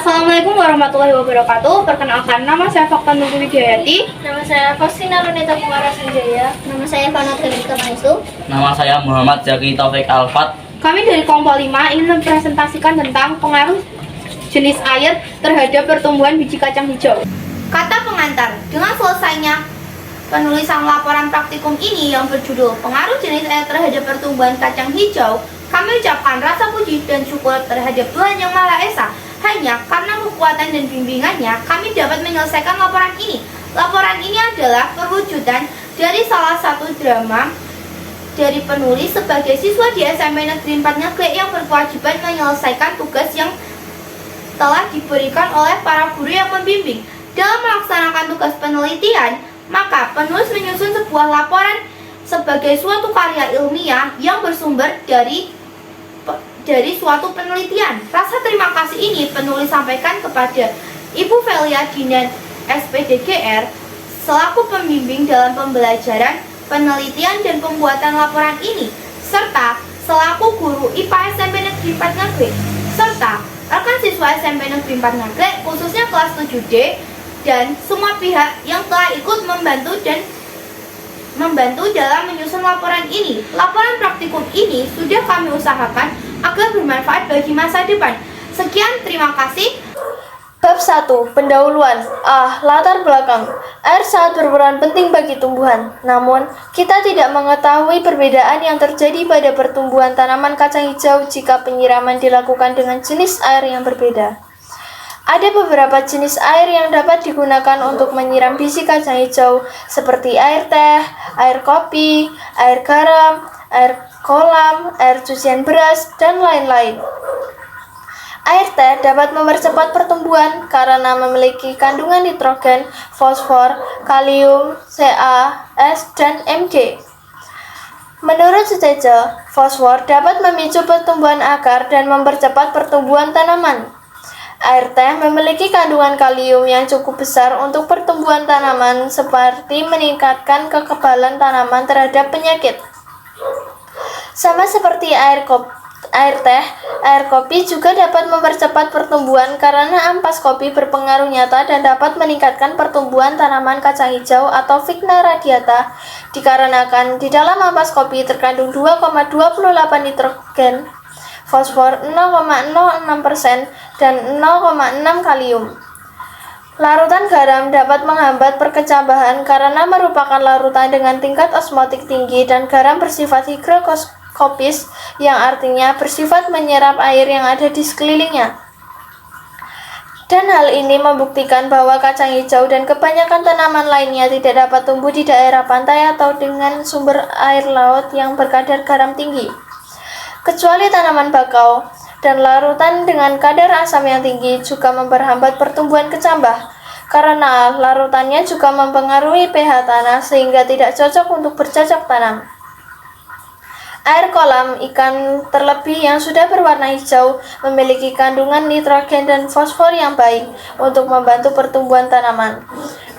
Assalamualaikum warahmatullahi wabarakatuh. Perkenalkan, nama saya Fakta Nurul Widayati. Nama saya Faustina Lunita Kumara Sanjaya. Nama saya Fana Telika Maisu. Nama saya Muhammad Zaki Taufik Alfat. Kami dari kelompok 5 ingin mempresentasikan tentang pengaruh jenis air terhadap pertumbuhan biji kacang hijau. Kata pengantar, dengan selesainya penulisan laporan praktikum ini yang berjudul Pengaruh Jenis Air Terhadap Pertumbuhan Kacang Hijau, kami ucapkan rasa puji dan syukur terhadap Tuhan Yang Maha Esa. Hanya karena kekuatan dan bimbingannya, kami dapat menyelesaikan laporan ini. Laporan ini adalah perwujudan dari salah satu drama dari penulis sebagai siswa di SMP Negeri 4 Ngeglek yang berkewajiban menyelesaikan tugas yang telah diberikan oleh para guru yang membimbing. Dalam melaksanakan tugas penelitian, maka penulis menyusun sebuah laporan sebagai suatu karya ilmiah yang bersumber dari suatu penelitian. Rasa terima kasih ini penulis sampaikan kepada Ibu Velia Dinan SPDGR selaku pembimbing dalam pembelajaran, penelitian dan pembuatan laporan ini, serta selaku guru IPA SMP Negeri 4 Ngeglek, serta rekan siswa SMP Negeri 4 Ngeglek khususnya kelas 7D dan semua pihak yang telah ikut membantu dalam menyusun laporan ini. Laporan praktikum ini sudah kami usahakan agar bermanfaat bagi masa depan. Sekian, terima kasih. Bab 1. Pendahuluan. Latar belakang. Air sangat berperan penting bagi tumbuhan. Namun, kita tidak mengetahui perbedaan yang terjadi pada pertumbuhan tanaman kacang hijau jika penyiraman dilakukan dengan jenis air yang berbeda. Ada beberapa jenis air yang dapat digunakan untuk menyiram biji kacang hijau, seperti air teh, air kopi, air garam, air kolam, air cucian beras, dan lain-lain. Air teh dapat mempercepat pertumbuhan karena memiliki kandungan nitrogen, fosfor, kalium, Ca, S, dan Mg. Menurut Suteja, fosfor dapat memicu pertumbuhan akar dan mempercepat pertumbuhan tanaman. Air teh memiliki kandungan kalium yang cukup besar untuk pertumbuhan tanaman, seperti meningkatkan kekebalan tanaman terhadap penyakit. Sama seperti air teh, air kopi juga dapat mempercepat pertumbuhan karena ampas kopi berpengaruh nyata dan dapat meningkatkan pertumbuhan tanaman kacang hijau atau Vigna radiata, dikarenakan di dalam ampas kopi terkandung 2,28 nitrogen, fosfor 0,06% dan 0,6 kalium. Larutan garam dapat menghambat perkecambahan karena merupakan larutan dengan tingkat osmotik tinggi dan garam bersifat higroskopis yang artinya bersifat menyerap air yang ada di sekelilingnya. Dan hal ini membuktikan bahwa kacang hijau dan kebanyakan tanaman lainnya tidak dapat tumbuh di daerah pantai atau dengan sumber air laut yang berkadar garam tinggi. Kecuali tanaman bakau dan larutan dengan kadar asam yang tinggi juga memperhambat pertumbuhan kecambah karena larutannya juga mempengaruhi pH tanah sehingga tidak cocok untuk bercocok tanam. Air kolam ikan terlebih yang sudah berwarna hijau memiliki kandungan nitrogen dan fosfor yang baik untuk membantu pertumbuhan tanaman.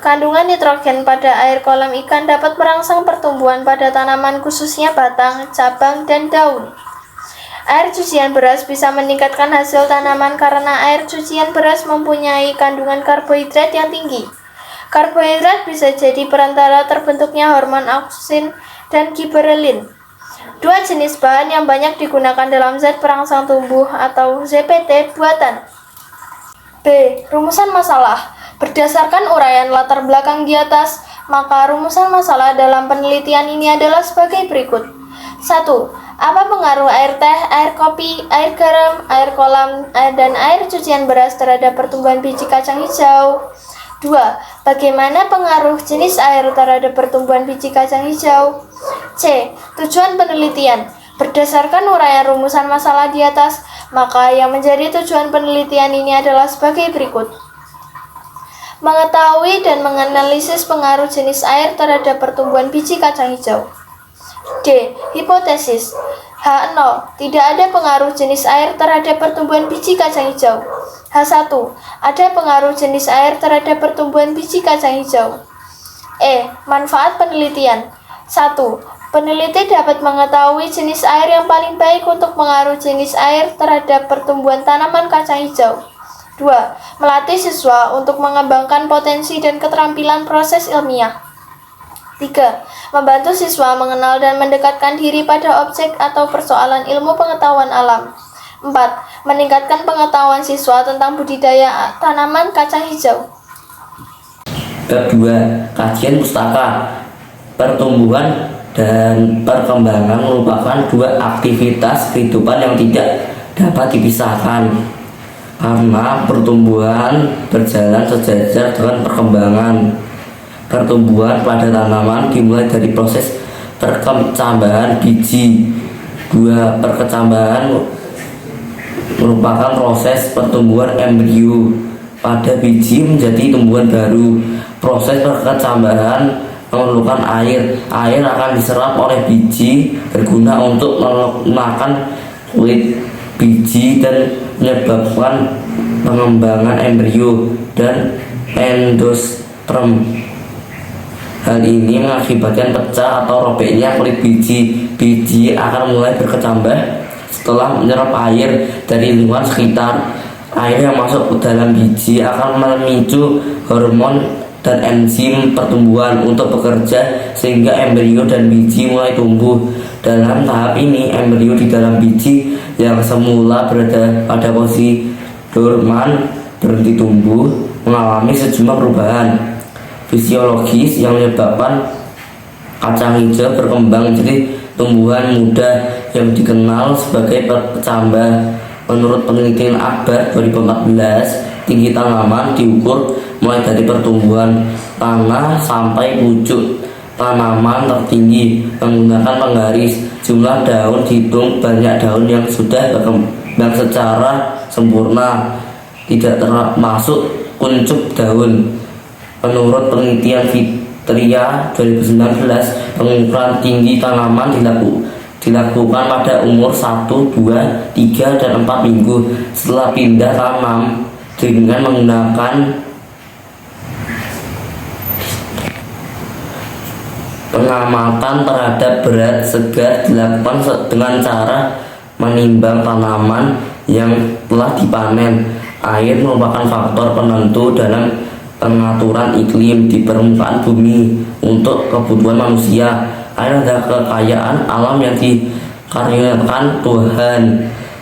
Kandungan nitrogen pada air kolam ikan dapat merangsang pertumbuhan pada tanaman khususnya batang, cabang, dan daun. Air cucian beras bisa meningkatkan hasil tanaman karena air cucian beras mempunyai kandungan karbohidrat yang tinggi. Karbohidrat bisa jadi perantara terbentuknya hormon auksin dan giberelin, dua jenis bahan yang banyak digunakan dalam zat perangsang tumbuh atau ZPT buatan. B. Rumusan masalah. Berdasarkan uraian latar belakang di atas, maka rumusan masalah dalam penelitian ini adalah sebagai berikut. 1. Apa pengaruh air teh, air kopi, air garam, air kolam, dan air cucian beras terhadap pertumbuhan biji kacang hijau? 2. Bagaimana pengaruh jenis air terhadap pertumbuhan biji kacang hijau? C. Tujuan penelitian. Berdasarkan uraian rumusan masalah di atas, maka yang menjadi tujuan penelitian ini adalah sebagai berikut. Mengetahui dan menganalisis pengaruh jenis air terhadap pertumbuhan biji kacang hijau. D. Hipotesis. H0. Tidak ada pengaruh jenis air terhadap pertumbuhan biji kacang hijau. H1. Ada pengaruh jenis air terhadap pertumbuhan biji kacang hijau. E. Manfaat penelitian. 1. Peneliti dapat mengetahui jenis air yang paling baik untuk pengaruh jenis air terhadap pertumbuhan tanaman kacang hijau. 2. Melatih siswa untuk mengembangkan potensi dan keterampilan proses ilmiah. 3. Membantu siswa mengenal dan mendekatkan diri pada objek atau persoalan ilmu pengetahuan alam. 4. Meningkatkan pengetahuan siswa tentang budidaya tanaman kacang hijau. Bab 2. Kajian pustaka. Pertumbuhan dan perkembangan merupakan dua aktivitas kehidupan yang tidak dapat dipisahkan, karena pertumbuhan berjalan sejajar dengan perkembangan. Pertumbuhan pada tanaman dimulai dari proses perkecambahan biji. 2. Perkecambahan merupakan proses pertumbuhan embrio pada biji menjadi tumbuhan baru. Proses perkecambahan memerlukan air. Air akan diserap oleh biji, berguna untuk melunakan kulit biji dan menyebabkan pengembangan embrio dan endosperm. Hal ini mengakibatkan pecah atau robeknya kulit biji. Biji akan mulai berkecambah setelah menyerap air dari lingkungan sekitar. Air yang masuk ke dalam biji akan memicu hormon dan enzim pertumbuhan untuk bekerja sehingga embrio dan biji mulai tumbuh. Dalam tahap ini, embrio di dalam biji yang semula berada pada posisi dorman berhenti tumbuh, mengalami sejumlah perubahan fisiologis yang menyebabkan kacang hijau berkembang menjadi tumbuhan muda yang dikenal sebagai perkecambah. Menurut penelitian Akbar 2014, tinggi tanaman diukur mulai dari pertumbuhan tanah sampai pucuk tanaman tertinggi menggunakan penggaris. Jumlah daun dihitung banyak daun yang sudah berkembang secara sempurna, tidak termasuk kuncup daun. Menurut penelitian Fitria 2019, pengukuran tinggi tanaman dilakukan pada umur 1, 2, 3, dan 4 minggu setelah pindah tanam dengan menggunakan pengamatan terhadap berat segar dilakukan dengan cara menimbang tanaman yang telah dipanen. Air merupakan faktor penentu dalam pengaturan iklim di permukaan bumi. Untuk kebutuhan manusia, air adalah kekayaan alam yang dikaruniakan Tuhan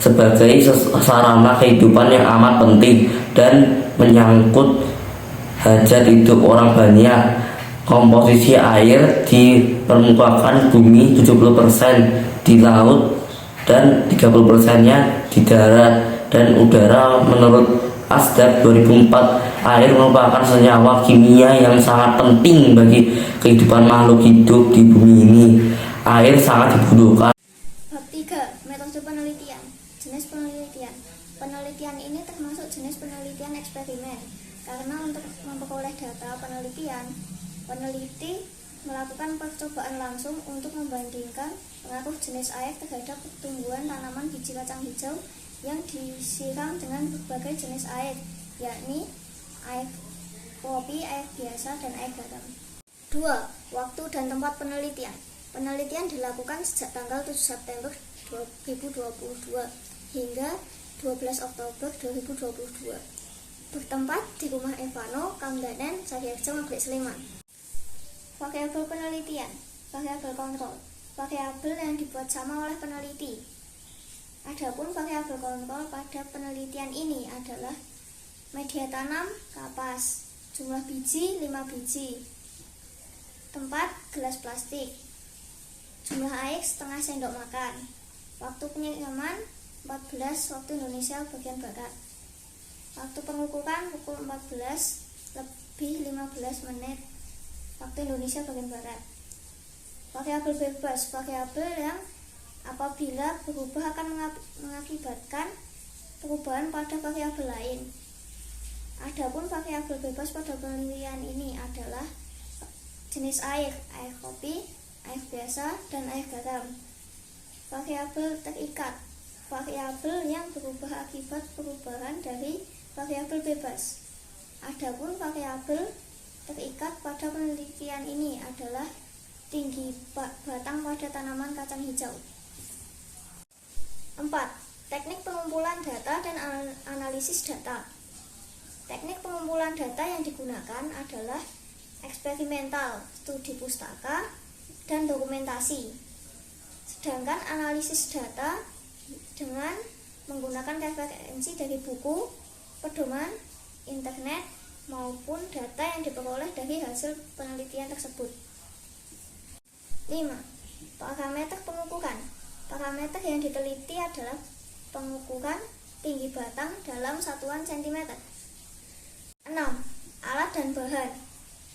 sebagai sarana kehidupan yang amat penting dan menyangkut hajat hidup orang banyak. Komposisi air di permukaan bumi 70% di laut dan 30%-nya di darat dan udara. Menurut ASDAP 2004, air merupakan senyawa kimia yang sangat penting bagi kehidupan makhluk hidup di bumi ini. Air sangat dibutuhkan. Bab 3. Metode penelitian. Jenis penelitian. Penelitian ini termasuk jenis penelitian eksperimen, karena untuk memperoleh data penelitian, peneliti melakukan percobaan langsung untuk membandingkan pengaruh jenis air terhadap pertumbuhan tanaman biji kacang hijau yang disiram dengan berbagai jenis air, yakni air kopi, air biasa, dan air garam. 2. Waktu dan tempat penelitian. Penelitian dilakukan sejak tanggal 7 September 2022 hingga 12 Oktober 2022. Bertempat di Rumah Evano, Kamdanen, Sariharjo, Maghrek, Sleman. Variabel penelitian. Variabel kontrol. Variabel yang dibuat sama oleh peneliti. Adapun variabel kontrol pada penelitian ini adalah media tanam, kapas, jumlah biji 5 biji, tempat gelas plastik, jumlah air setengah sendok makan, waktu penyiraman 14 waktu Indonesia bagian barat, waktu pengukuran pukul 14 lebih 15 menit waktu Indonesia bagian barat. Variabel bebas, variabel yang apabila berubah akan mengakibatkan perubahan pada variabel lain. Adapun variabel bebas pada penelitian ini adalah jenis air, air kopi, air biasa, dan air garam. Variabel terikat, variabel yang berubah akibat perubahan dari variabel bebas. Adapun variabel terikat pada penelitian ini adalah tinggi batang pada tanaman kacang hijau. 4. Teknik pengumpulan data dan analisis data. Teknik pengumpulan data yang digunakan adalah eksperimental, studi pustaka, dan dokumentasi. Sedangkan analisis data dengan menggunakan referensi dari buku, pedoman, internet, maupun data yang diperoleh dari hasil penelitian tersebut. 5. Parameter pengukuran. Parameter yang diteliti adalah pengukuran tinggi batang dalam satuan cm. 6. Alat dan bahan.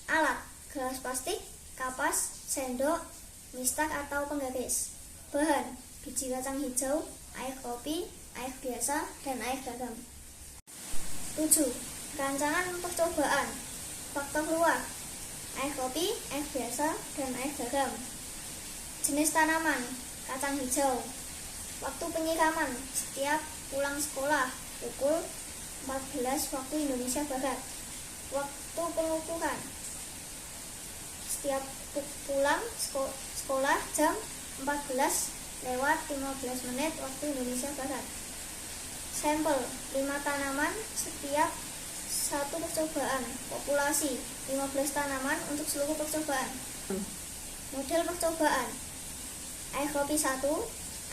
Alat: gelas plastik, kapas, sendok, mistak atau penggaris. Bahan: biji kacang hijau, air kopi, air biasa, dan air garam. 7. Rancangan percobaan. Faktor luar: air kopi, air biasa, dan air garam. Jenis tanaman: kacang hijau. Waktu penyiraman: setiap pulang sekolah pukul 14 waktu Indonesia Barat. Waktu pengukuran: setiap pulang sekolah jam 14:15 waktu Indonesia Barat. Sampel: 5 tanaman setiap satu percobaan. Populasi: 15 tanaman untuk seluruh percobaan. Model percobaan: air kopi 1,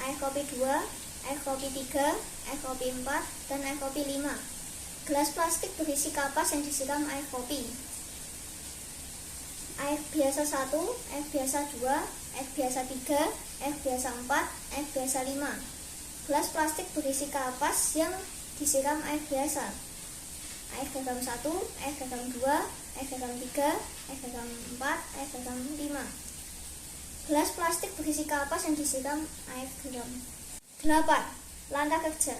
air kopi 2, air kopi 3, air kopi 4, dan air kopi 5. Gelas plastik berisi kapas yang disiram air kopi. Air biasa 1, air biasa 2, air biasa 3, air biasa 4, air biasa 5. Gelas plastik berisi kapas yang disiram air biasa. Air garam 1, air garam 2, air garam 3, air garam 4, air garam 5. Gelas plastik berisi kapas yang disiram air garam. 8. Langkah kerja.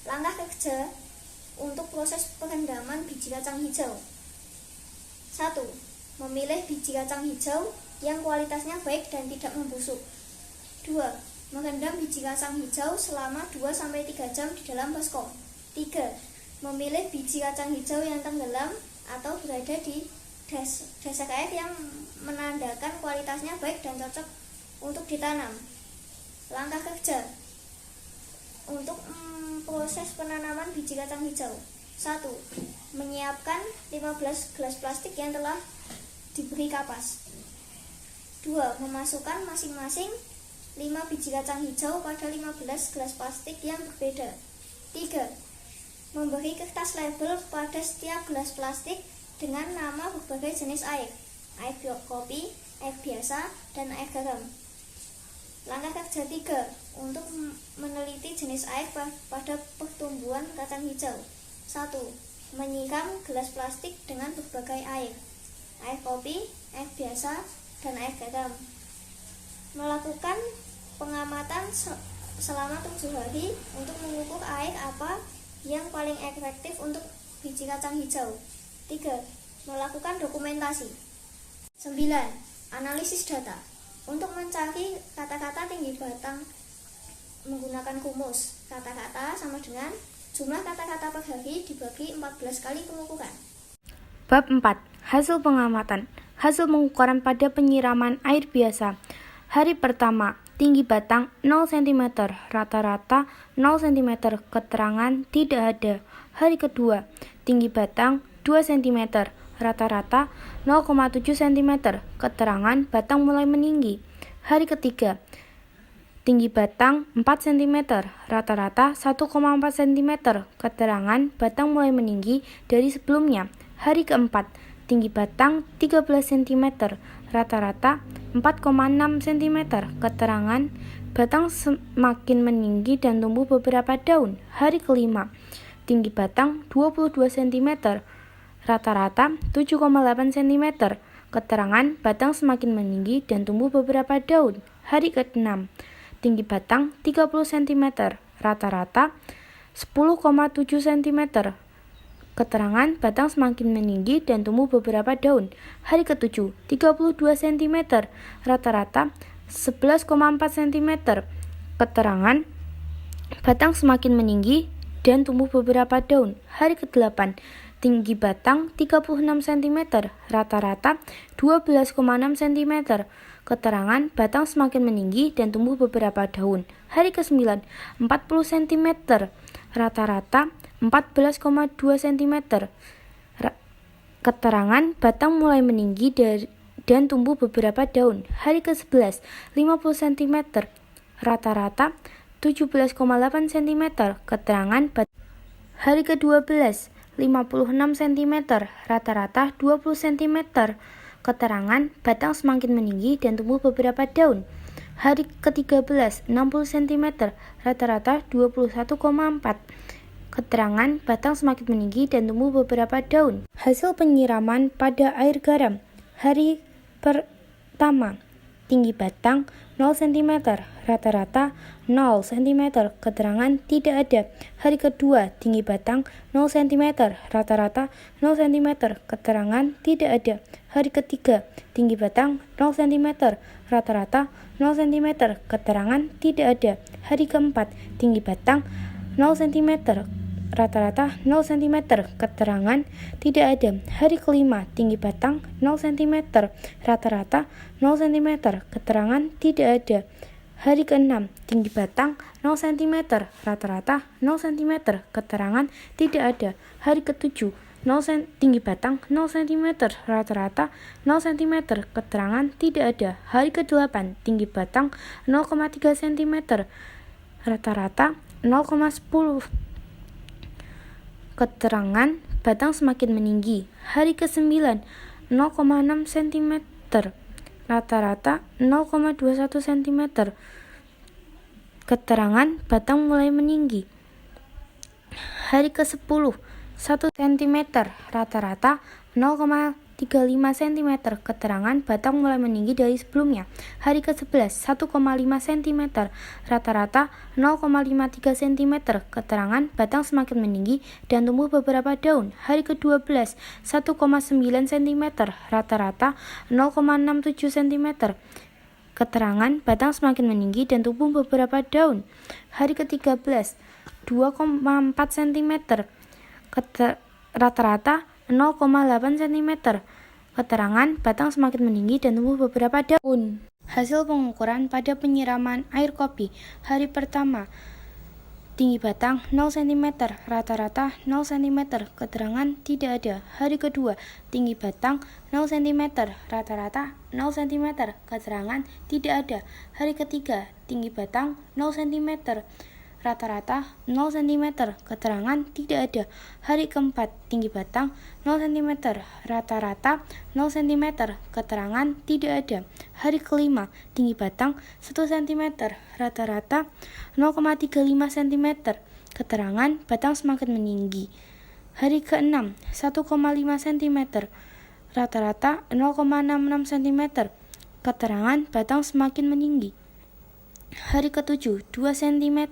Langkah kerja untuk proses perendaman biji kacang hijau. 1. Memilih biji kacang hijau yang kualitasnya baik dan tidak membusuk. 2. Merendam biji kacang hijau selama 2-3 jam di dalam baskom. 3. Memilih biji kacang hijau yang tenggelam atau berada di dasar air yang menandakan kualitasnya baik dan cocok untuk ditanam. Langkah kerja untuk proses penanaman biji kacang hijau. 1. Menyiapkan 15 gelas plastik yang telah diberi kapas. 2. Memasukkan masing-masing 5 biji kacang hijau pada 15 gelas plastik yang berbeda. 3. Memberi kertas label pada setiap gelas plastik dengan nama berbagai jenis air kopi, air biasa, dan air garam. Langkah kerja 3. Untuk meneliti jenis air pada pertumbuhan kacang hijau. 1. Menyiram gelas plastik dengan berbagai air kopi, air biasa, dan air garam. Melakukan pengamatan selama 7 hari untuk mengukur air apa yang paling efektif untuk biji kacang hijau. 3. Melakukan dokumentasi. 9. Analisis data. Untuk mencari kata-kata tinggi batang menggunakan rumus. Kata-kata sama dengan jumlah kata-kata per hari dibagi 14 kali pengukuran. Bab 4. Hasil pengamatan. Hasil pengukuran pada penyiraman air biasa. Hari pertama, tinggi batang 0 cm, rata-rata 0 cm, keterangan tidak ada. Hari kedua, tinggi batang 2 cm, rata-rata 0,7 cm, keterangan batang mulai meninggi. Hari ketiga, tinggi batang 4 cm, rata-rata 1,4 cm, keterangan batang mulai meninggi dari sebelumnya. Hari keempat, tinggi batang 13 cm, rata-rata 4,6 cm, keterangan batang semakin meninggi dan tumbuh beberapa daun. Hari kelima, tinggi batang 22 cm, rata-rata 7,8 cm, keterangan batang semakin meninggi dan tumbuh beberapa daun. Hari ke-6, tinggi batang 30 cm, rata-rata 10,7 cm, keterangan batang semakin meninggi dan tumbuh beberapa daun. Hari ke-7, 32 cm, rata-rata 11,4 cm, keterangan batang semakin meninggi dan tumbuh beberapa daun. Hari ke-8, tinggi batang 36 cm, rata-rata 12,6 cm, keterangan batang semakin meninggi dan tumbuh beberapa daun. Hari ke-9, 40 cm, rata-rata 14,2 cm, Keterangan batang mulai meninggi dan tumbuh beberapa daun. Hari ke-11, 50 cm. Rata-rata 17,8 cm. Keterangan batang. Hari ke-12, 56 cm. Rata-rata 20 cm. Keterangan batang semakin meninggi dan tumbuh beberapa daun. Hari ke-13, 60 cm. Rata-rata 21,4. Keterangan batang semakin meninggi dan tumbuh beberapa daun. Hasil penyiraman pada air garam. Hari pertama, tinggi batang 0 cm, rata-rata 0 cm, keterangan tidak ada. Hari kedua, tinggi batang 0 cm, rata-rata 0 cm, keterangan tidak ada. Hari ketiga, tinggi batang 0 cm, rata-rata 0 cm, keterangan tidak ada. Hari keempat, tinggi batang 0 cm, rata-rata 0 cm, keterangan tidak ada. Hari kelima, tinggi batang 0 cm, rata-rata 0 cm, keterangan tidak ada. Hari keenam, tinggi batang 0 cm, rata-rata 0 cm, keterangan tidak ada. Hari ketujuh, tinggi batang 0 cm, rata-rata 0 cm, keterangan tidak ada. Hari ke-8, tinggi batang 0,3 cm, rata-rata 0,10. Keterangan batang semakin meninggi. Hari ke-9, 0,6 cm, rata-rata 0,21 cm. Keterangan batang mulai meninggi. Hari ke-10, 1 cm, rata-rata 0,35 cm. Keterangan batang mulai meninggi dari sebelumnya. Hari ke-11, 1,5 cm, rata-rata 0,53 cm. Keterangan batang semakin meninggi dan tumbuh beberapa daun. Hari ke-12, 1,9 cm, rata-rata 0,67 cm. Keterangan batang semakin meninggi dan tumbuh beberapa daun. Hari ke-13, 2,4 cm, rata-rata 0,8 cm. Keterangan batang semakin meninggi dan tumbuh beberapa daun. Hasil pengukuran pada penyiraman air kopi. Hari pertama, tinggi batang 0 cm, rata-rata 0 cm. Keterangan tidak ada. Hari kedua, tinggi batang 0 cm, rata-rata 0 cm. Keterangan tidak ada. Hari ketiga, tinggi batang 0 cm, rata-rata 0 cm, keterangan tidak ada. Hari keempat, tinggi batang 0 cm, rata-rata 0 cm, keterangan tidak ada. Hari kelima, tinggi batang 1 cm, rata-rata 0,35 cm, keterangan batang semakin meninggi. Hari keenam, 1,5 cm, rata-rata 0,66 cm, keterangan batang semakin meninggi. Hari ke-7, 2 cm,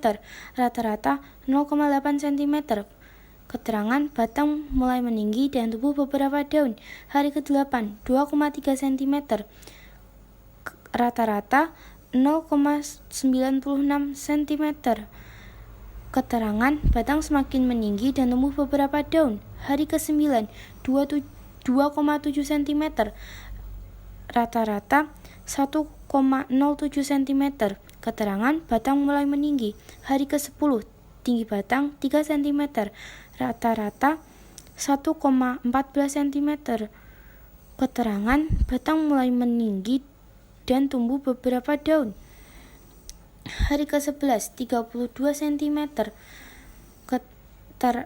rata-rata 0,8 cm. Keterangan batang mulai meninggi dan tumbuh beberapa daun. Hari ke-8, 2,3 cm, rata-rata 0,96 cm. Keterangan batang semakin meninggi dan tumbuh beberapa daun. Hari ke-9, 2,7 cm, rata-rata 1,07 cm. Keterangan batang mulai meninggi. Hari ke-10, tinggi batang 3 cm, rata-rata 1,14 cm. Keterangan batang mulai meninggi dan tumbuh beberapa daun. Hari ke-11, 32 cm,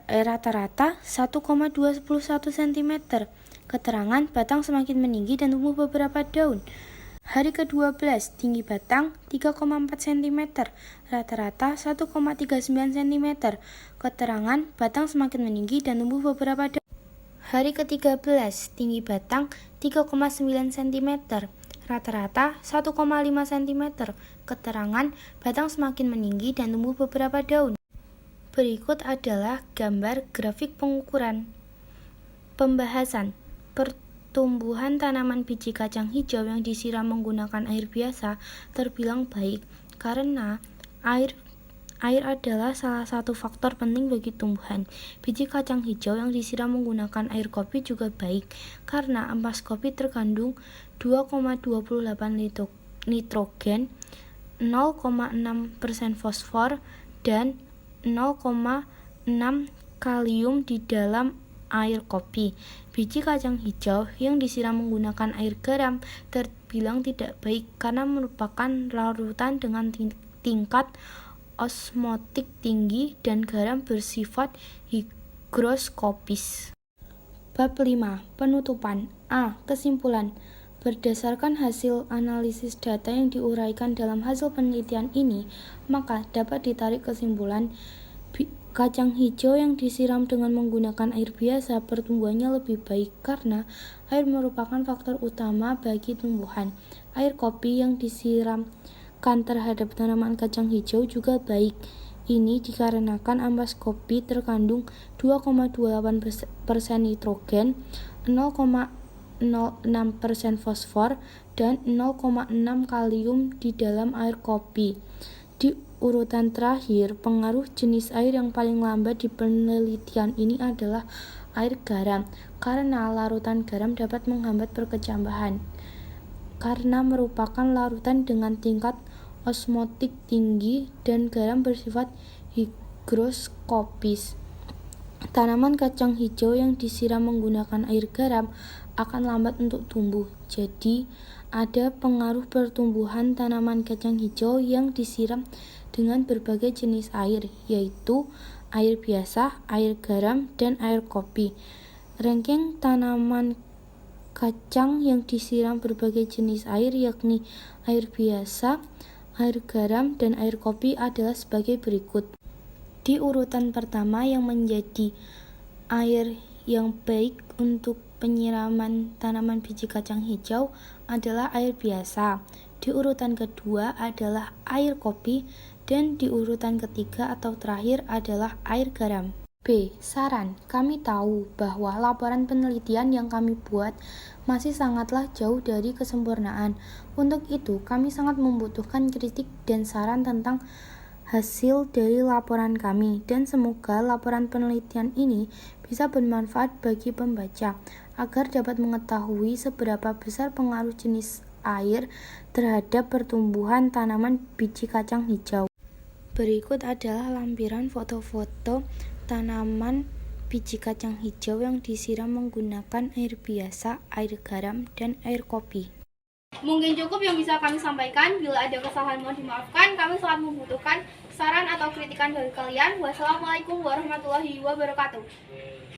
rata-rata 1,21 cm. Keterangan batang semakin meninggi dan tumbuh beberapa daun. Hari ke-12, tinggi batang 3,4 cm, rata-rata 1,39 cm. Keterangan batang semakin meninggi dan tumbuh beberapa daun. Hari ke-13, tinggi batang 3,9 cm, rata-rata 1,5 cm. Keterangan batang semakin meninggi dan tumbuh beberapa daun. Berikut adalah gambar grafik pengukuran. Pembahasan. Pertumbuhan tanaman biji kacang hijau yang disiram menggunakan air biasa terbilang baik karena air adalah salah satu faktor penting bagi tumbuhan. Biji kacang hijau yang disiram menggunakan air kopi juga baik karena ampas kopi terkandung 2,28 nitrogen, 0,6% fosfor, dan 0,6 kalium di dalam air kopi. Biji kacang hijau yang disiram menggunakan air garam terbilang tidak baik karena merupakan larutan dengan tingkat osmotik tinggi dan garam bersifat higroskopis. Bab 5. Penutupan. A. Kesimpulan. Berdasarkan hasil analisis data yang diuraikan dalam hasil penelitian ini, maka dapat ditarik kesimpulan kacang hijau yang disiram dengan menggunakan air biasa pertumbuhannya lebih baik karena air merupakan faktor utama bagi tumbuhan. Air kopi yang disiramkan terhadap tanaman kacang hijau juga baik. Ini dikarenakan ampas kopi terkandung 2,28% nitrogen, 0,06% fosfor, dan 0,6 kalium di dalam air kopi. Di urutan terakhir, pengaruh jenis air yang paling lambat di penelitian ini adalah air garam, karena larutan garam dapat menghambat perkecambahan, karena merupakan larutan dengan tingkat osmotik tinggi dan garam bersifat higroskopis. Tanaman kacang hijau yang disiram menggunakan air garam akan lambat untuk tumbuh. Jadi, ada pengaruh pertumbuhan tanaman kacang hijau yang disiram dengan berbagai jenis air, yaitu air biasa, air garam, dan air kopi. Ranking tanaman kacang yang disiram berbagai jenis air, yakni air biasa, air garam, dan air kopi adalah sebagai berikut. Di urutan pertama, yang menjadi air yang baik untuk penyiraman tanaman biji kacang hijau adalah air biasa. Di urutan kedua adalah air kopi, dan di urutan ketiga atau terakhir adalah air garam. B. Saran. Kami tahu bahwa laporan penelitian yang kami buat masih sangatlah jauh dari kesempurnaan. Untuk itu, kami sangat membutuhkan kritik dan saran tentang hasil dari laporan kami, dan semoga laporan penelitian ini bisa bermanfaat bagi pembaca agar dapat mengetahui seberapa besar pengaruh jenis air terhadap pertumbuhan tanaman biji kacang hijau. Berikut adalah lampiran foto-foto tanaman biji kacang hijau yang disiram menggunakan air biasa, air garam, dan air kopi. Mungkin cukup yang bisa kami sampaikan. Bila ada kesalahan mohon dimaafkan. Kami sangat membutuhkan saran atau kritikan dari kalian. Wassalamualaikum warahmatullahi wabarakatuh.